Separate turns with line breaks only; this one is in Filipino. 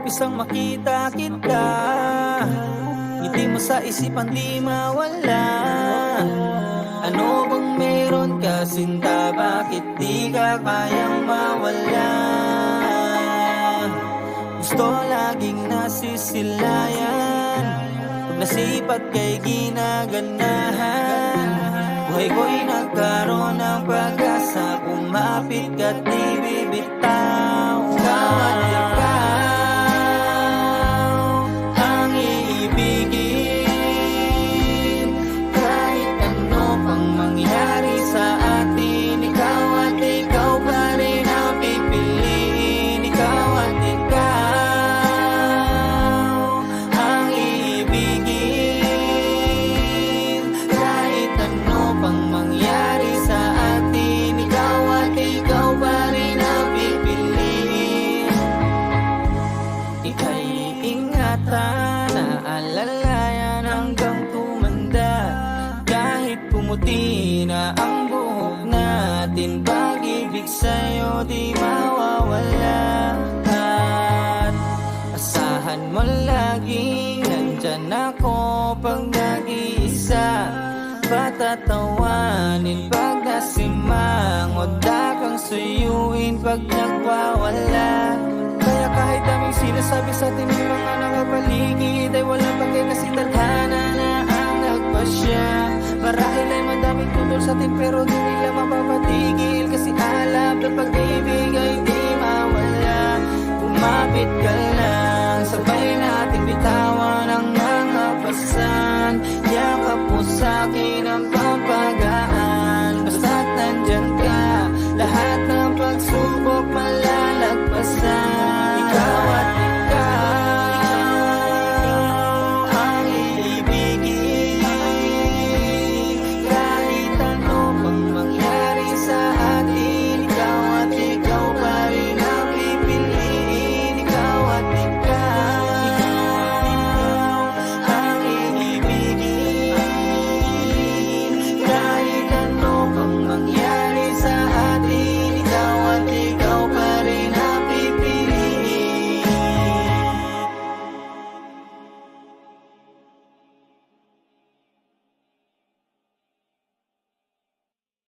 umpisang makita kita, ngiti mo sa isipan di mawala. Ano bang meron ka sinta, bakit di ka kayang mawala? Gusto laging nasisilayan, pag nasipat kay ginaganahan. Buhay ko'y nagkaroon ng pag-asa, kumapit ka't di bibitaw. Ikaw at ikaw ang iibigin, kahit ano pang mangyari sa atin. Ikaw at ikaw pa rin ang pipiliin. Ikaw at ikaw ang iibigin, kahit ano pang mangyari sa atin. Ikaw at ikaw pa rin ang pipiliin. Ika'y ingatan, naalalayan hanggang tumanda. Kahit pumuti na ang buhok natin, pag-ibig sa'yo di mawawala. At asahan mo laging nandyan ako pag nag-iisa, patatawanin pag nasimangot, kang suyuin pag nagwawala. Kaya kahit daming sinasabi sa atin ng mga nakapaligid, ay walang bagay kasi tadhana na ang nagpasya. Marahil ay madaming tutol sa atin pero di nila mapapatigil, kasi alam na pag-ibig ay di mawala. Kumapit ka